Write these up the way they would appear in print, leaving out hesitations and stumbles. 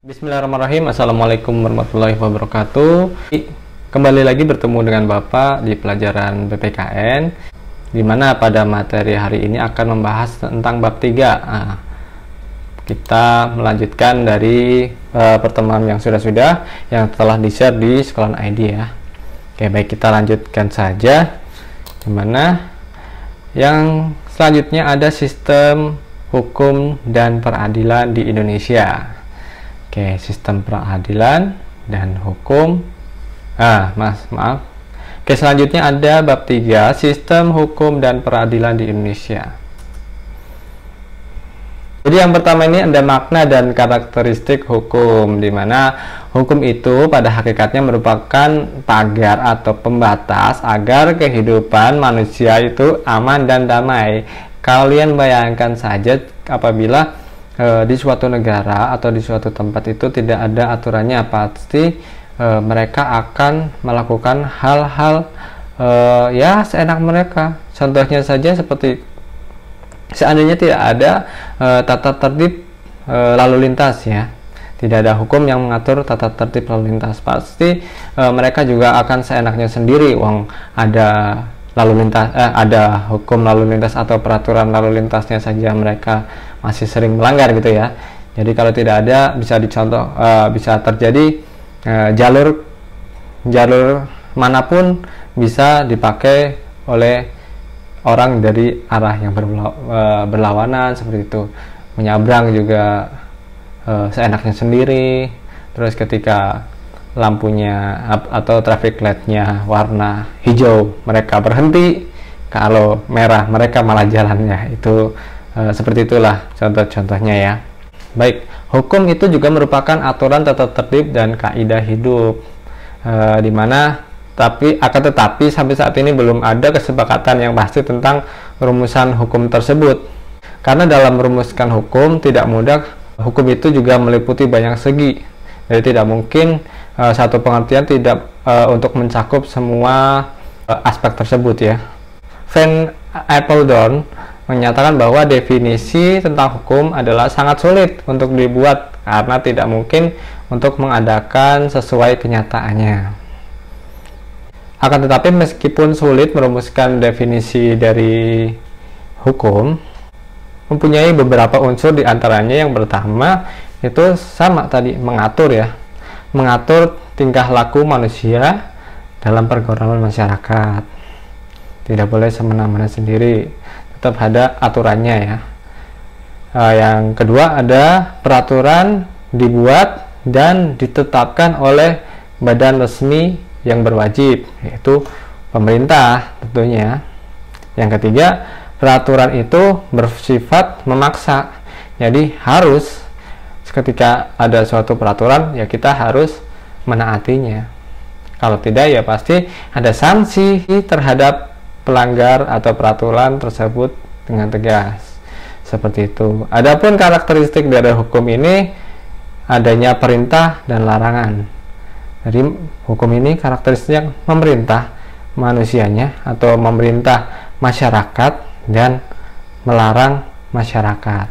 Bismillahirrahmanirrahim. Assalamualaikum warahmatullahi wabarakatuh. Kembali lagi bertemu dengan Bapak di pelajaran BPKN, di mana pada materi hari ini akan membahas tentang bab 3. Kita melanjutkan dari pertemuan yang sudah yang telah di-share di Sekolahan ID ya. Oke, baik, kita lanjutkan saja. Di mana yang selanjutnya ada sistem hukum dan peradilan di Indonesia. Oke, sistem peradilan dan hukum. Maaf. Oke, selanjutnya ada bab 3, sistem hukum dan peradilan di Indonesia. Jadi yang pertama ini ada makna dan karakteristik hukum, di mana hukum itu pada hakikatnya merupakan pagar atau pembatas agar kehidupan manusia itu aman dan damai. Kalian bayangkan saja apabila di suatu negara atau di suatu tempat itu tidak ada aturannya, pasti mereka akan melakukan hal-hal ya seenak mereka. Contohnya saja seperti seandainya tidak ada tata tertib lalu lintas ya, tidak ada hukum yang mengatur tata tertib lalu lintas, pasti mereka juga akan seenaknya sendiri. Uang ada lalu lintas, ada hukum lalu lintas atau peraturan lalu lintasnya saja mereka masih sering melanggar gitu ya. Jadi kalau tidak ada, bisa dicontoh, bisa terjadi jalur manapun bisa dipakai oleh orang dari arah yang berlawanan seperti itu, menyabrang juga seenaknya sendiri. Terus ketika lampunya atau traffic light-nya warna hijau, mereka berhenti, kalau merah mereka malah jalannya. Itu seperti itulah contoh-contohnya ya. Baik, hukum itu juga merupakan aturan tata tertib dan kaidah hidup, dimana akan tetapi sampai saat ini belum ada kesepakatan yang pasti tentang rumusan hukum tersebut. Karena dalam merumuskan hukum tidak mudah, hukum itu juga meliputi banyak segi. Jadi tidak mungkin satu pengertian tidak untuk mencakup semua aspek tersebut ya. Van Apeldoorn menyatakan bahwa definisi tentang hukum adalah sangat sulit untuk dibuat karena tidak mungkin untuk mengadakan sesuai kenyataannya. Akan tetapi meskipun sulit merumuskan definisi dari hukum, mempunyai beberapa unsur diantaranya. Yang pertama itu sama tadi, mengatur tingkah laku manusia dalam pergaulan masyarakat. Tidak boleh semena-mena sendiri, tetap ada aturannya ya. Yang kedua ada peraturan dibuat dan ditetapkan oleh badan resmi yang berwajib, yaitu pemerintah tentunya. Yang ketiga, peraturan itu bersifat memaksa. Jadi harus ketika ada suatu peraturan ya kita harus menaatinya. Kalau tidak ya pasti ada sanksi terhadap pelanggar atau peraturan tersebut dengan tegas. Seperti itu. Adapun karakteristik dari hukum ini adanya perintah dan larangan. Jadi hukum ini karakteristiknya memerintah manusianya atau memerintah masyarakat dan melarang masyarakat.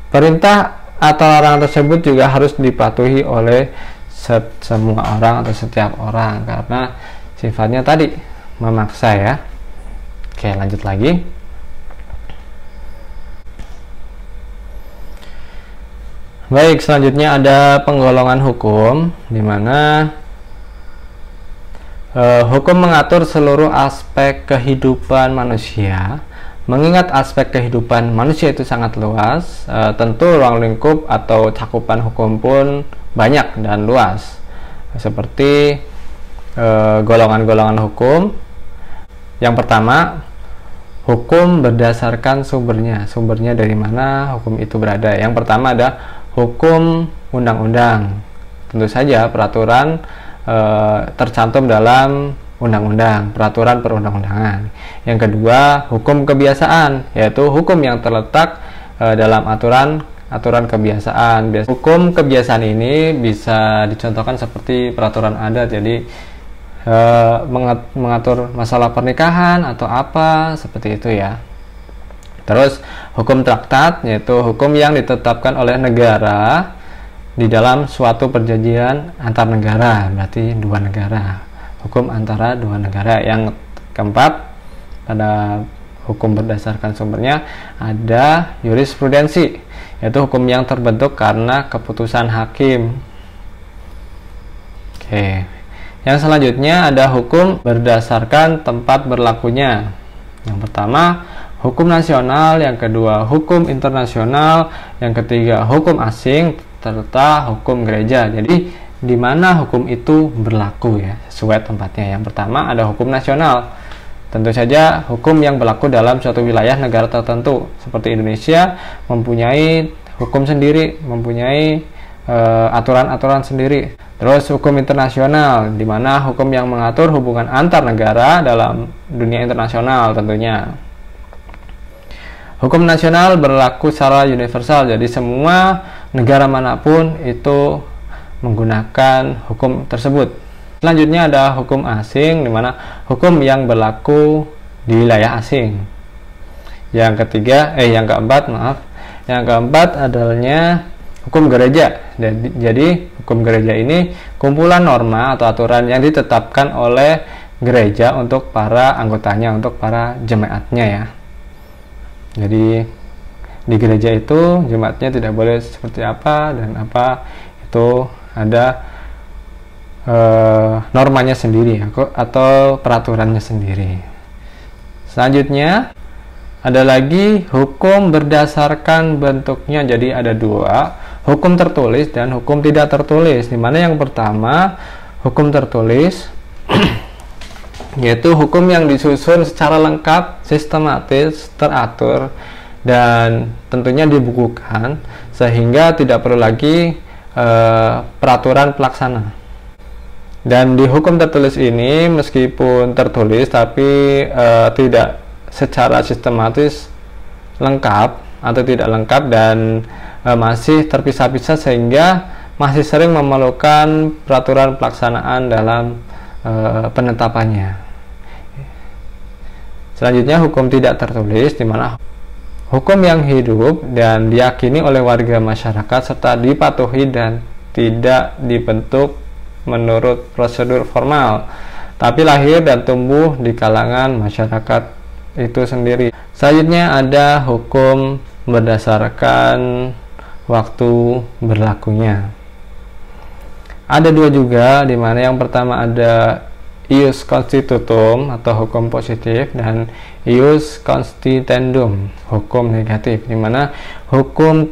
Perintah atau larangan tersebut juga harus dipatuhi oleh semua orang atau setiap orang karena sifatnya tadi memaksa ya. Oke, lanjut lagi. Baik, selanjutnya ada penggolongan hukum, di mana hukum mengatur seluruh aspek kehidupan manusia. Mengingat aspek kehidupan manusia itu sangat luas, tentu ruang lingkup atau cakupan hukum pun banyak dan luas. Seperti golongan-golongan hukum. Yang pertama, hukum berdasarkan sumbernya. Sumbernya dari mana hukum itu berada. Yang pertama ada hukum undang-undang. Tentu saja peraturan tercantum dalam undang-undang, peraturan perundang-undangan. Yang kedua, hukum kebiasaan, yaitu hukum yang terletak dalam aturan kebiasaan. Hukum kebiasaan ini bisa dicontohkan seperti peraturan adat, jadi mengatur masalah pernikahan atau apa seperti itu ya. Terus hukum traktat, yaitu hukum yang ditetapkan oleh negara di dalam suatu perjanjian antar negara, berarti dua negara, hukum antara dua negara. Yang keempat, pada hukum berdasarkan sumbernya ada jurisprudensi, yaitu hukum yang terbentuk karena keputusan hakim. Oke, yang selanjutnya ada hukum berdasarkan tempat berlakunya. Yang pertama, hukum nasional, yang kedua hukum internasional, yang ketiga hukum asing, serta hukum gereja. Jadi di mana hukum itu berlaku ya, sesuai tempatnya. Yang pertama ada hukum nasional. Tentu saja hukum yang berlaku dalam suatu wilayah negara tertentu. Seperti Indonesia mempunyai hukum sendiri, mempunyai aturan-aturan sendiri. Terus hukum internasional, di mana hukum yang mengatur hubungan antar negara dalam dunia internasional tentunya. Hukum nasional berlaku secara universal, jadi semua negara manapun itu menggunakan hukum tersebut. Selanjutnya ada hukum asing, di mana hukum yang berlaku di wilayah asing. Yang keempat adanya hukum gereja. Jadi hukum gereja ini kumpulan norma atau aturan yang ditetapkan oleh gereja untuk para anggotanya, untuk para jemaatnya ya. Jadi di gereja itu jemaatnya tidak boleh seperti apa dan apa, itu ada normanya sendiri atau peraturannya sendiri. Selanjutnya ada lagi hukum berdasarkan bentuknya. Jadi ada dua, hukum tertulis dan hukum tidak tertulis. Dimana yang pertama hukum tertulis yaitu hukum yang disusun secara lengkap, sistematis, teratur, dan tentunya dibukukan sehingga tidak perlu lagi peraturan pelaksana. Dan di hukum tertulis ini meskipun tertulis tapi tidak secara sistematis lengkap atau tidak lengkap dan masih terpisah-pisah sehingga masih sering memerlukan peraturan pelaksanaan dalam penetapannya. Selanjutnya hukum tidak tertulis, di mana hukum yang hidup dan diyakini oleh warga masyarakat serta dipatuhi dan tidak dibentuk menurut prosedur formal, tapi lahir dan tumbuh di kalangan masyarakat itu sendiri. Selanjutnya ada hukum berdasarkan waktu berlakunya. Ada dua juga, di mana yang pertama ada ius constitutum atau hukum positif dan ius constituendum, hukum negatif. Di mana hukum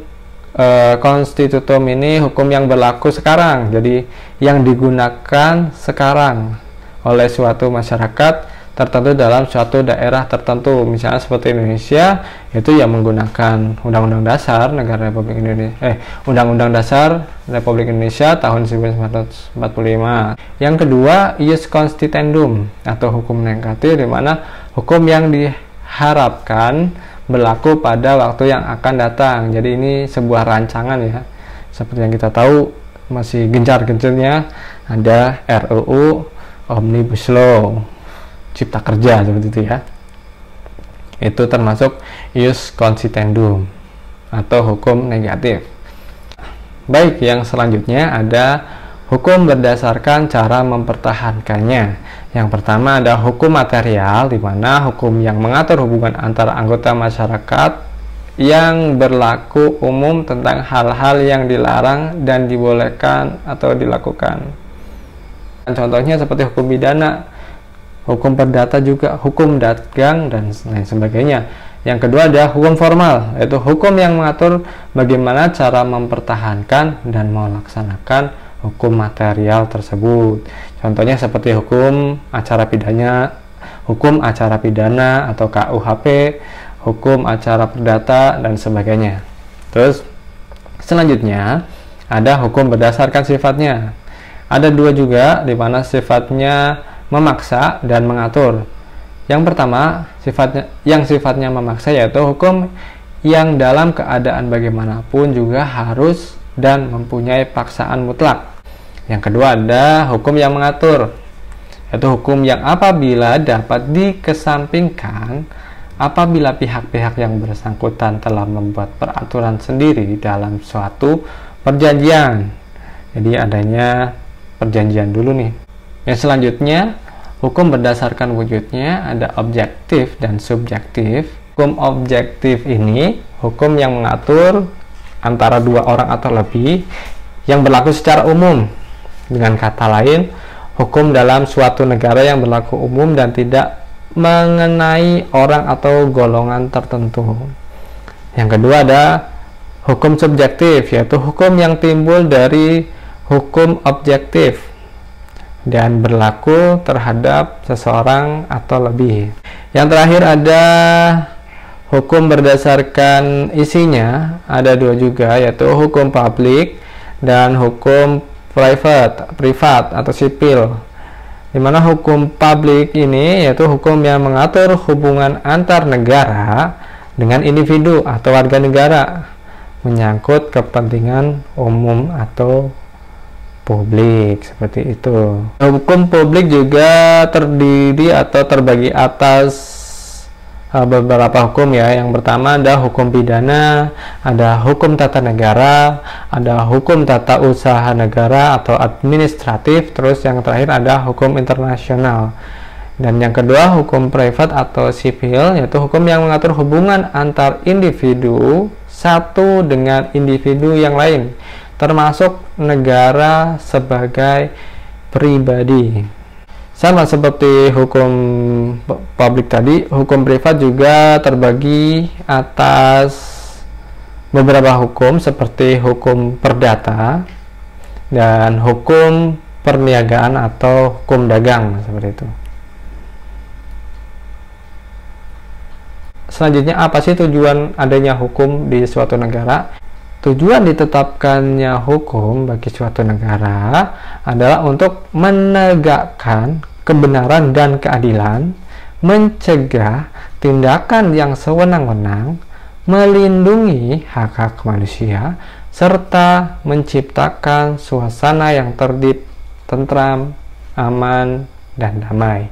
constitutum ini hukum yang berlaku sekarang, jadi yang digunakan sekarang oleh suatu masyarakat tertentu dalam suatu daerah tertentu. Misalnya seperti Indonesia, itu yang menggunakan Undang-Undang Dasar Negara Republik Indonesia, Undang-Undang Dasar Republik Indonesia tahun 1945. Yang kedua, ius constituendum atau hukum negatif, di mana hukum yang diharapkan berlaku pada waktu yang akan datang. Jadi ini sebuah rancangan ya. Seperti yang kita tahu masih gencar-gencarnya ada RUU Omnibus Law, Cipta Kerja seperti itu ya. Itu termasuk ius constituendum atau hukum negatif. Baik, yang selanjutnya ada hukum berdasarkan cara mempertahankannya. Yang pertama ada hukum material, di mana hukum yang mengatur hubungan antara anggota masyarakat yang berlaku umum tentang hal-hal yang dilarang dan dibolehkan atau dilakukan. Contohnya seperti hukum pidana, hukum perdata juga, hukum dagang, dan lain sebagainya. Yang kedua ada hukum formal, yaitu hukum yang mengatur bagaimana cara mempertahankan dan melaksanakan hukum material tersebut. Contohnya seperti hukum acara pidana atau KUHP, hukum acara perdata, dan sebagainya. Terus selanjutnya ada hukum berdasarkan sifatnya. Ada dua juga, di mana sifatnya memaksa dan mengatur. Yang pertama, sifatnya memaksa, yaitu hukum yang dalam keadaan bagaimanapun juga harus dan mempunyai paksaan mutlak. Yang kedua ada hukum yang mengatur, yaitu hukum yang apabila dapat dikesampingkan apabila pihak-pihak yang bersangkutan telah membuat peraturan sendiri dalam suatu perjanjian. Jadi adanya perjanjian dulu nih. Yang selanjutnya, hukum berdasarkan wujudnya ada objektif dan subjektif. Hukum objektif ini hukum yang mengatur antara dua orang atau lebih yang berlaku secara umum. Dengan kata lain, hukum dalam suatu negara yang berlaku umum dan tidak mengenai orang atau golongan tertentu. Yang kedua ada hukum subjektif, yaitu hukum yang timbul dari hukum objektif dan berlaku terhadap seseorang atau lebih. Yang terakhir ada hukum berdasarkan isinya, ada dua juga, yaitu hukum publik dan hukum privat atau sipil. Di mana hukum publik ini yaitu hukum yang mengatur hubungan antar negara dengan individu atau warga negara menyangkut kepentingan umum atau publik, seperti itu. Hukum publik juga terdiri atau terbagi atas beberapa hukum ya. Yang pertama ada hukum pidana, ada hukum tata negara, ada hukum tata usaha negara atau administratif, terus yang terakhir ada hukum internasional. Dan yang kedua hukum privat atau sipil, yaitu hukum yang mengatur hubungan antar individu satu dengan individu yang lain, termasuk negara sebagai pribadi. Sama seperti hukum publik tadi, hukum privat juga terbagi atas beberapa hukum seperti hukum perdata dan hukum perniagaan atau hukum dagang, seperti itu. Selanjutnya, apa sih tujuan adanya hukum di suatu negara? Tujuan ditetapkannya hukum bagi suatu negara adalah untuk menegakkan kebenaran dan keadilan, mencegah tindakan yang sewenang-wenang, melindungi hak-hak manusia, serta menciptakan suasana yang tertib, tentram, aman, dan damai.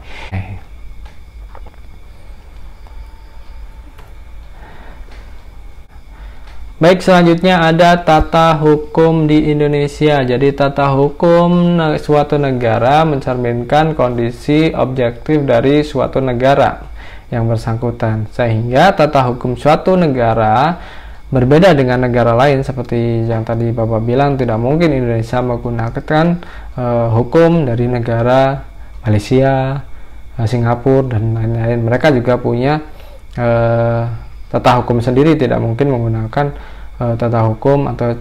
Baik, selanjutnya ada tata hukum di Indonesia. Jadi tata hukum suatu negara mencerminkan kondisi objektif dari suatu negara yang bersangkutan, sehingga tata hukum suatu negara berbeda dengan negara lain. Seperti yang tadi Bapak bilang, tidak mungkin Indonesia menggunakan hukum dari negara Malaysia, Singapura, dan lain-lain. Mereka juga punya tata hukum sendiri, tidak mungkin menggunakan tata hukum atau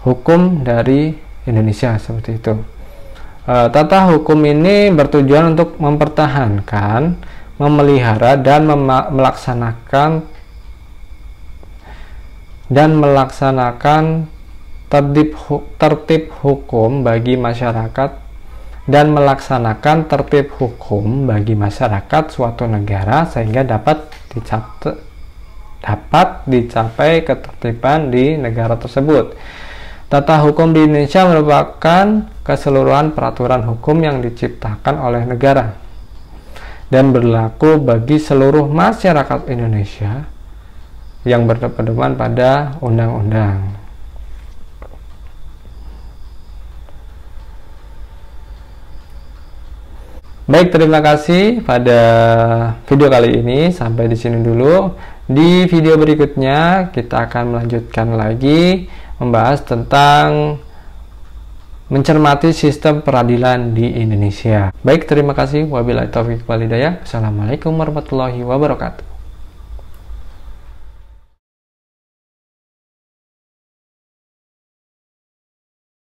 hukum dari Indonesia, seperti itu. Tata hukum ini bertujuan untuk mempertahankan, memelihara, dan melaksanakan tertib hukum bagi masyarakat dan melaksanakan tertib hukum bagi masyarakat suatu negara sehingga dapat dicapai ketertiban di negara tersebut. Tata hukum di Indonesia merupakan keseluruhan peraturan hukum yang diciptakan oleh negara dan berlaku bagi seluruh masyarakat Indonesia yang berpedoman pada undang-undang. Baik, terima kasih pada video kali ini. Sampai di sini dulu. Di video berikutnya kita akan melanjutkan lagi membahas tentang mencermati sistem peradilan di Indonesia. Baik, terima kasih. Wabillahi taufiq wal hidayah. Assalamualaikum warahmatullahi wabarakatuh.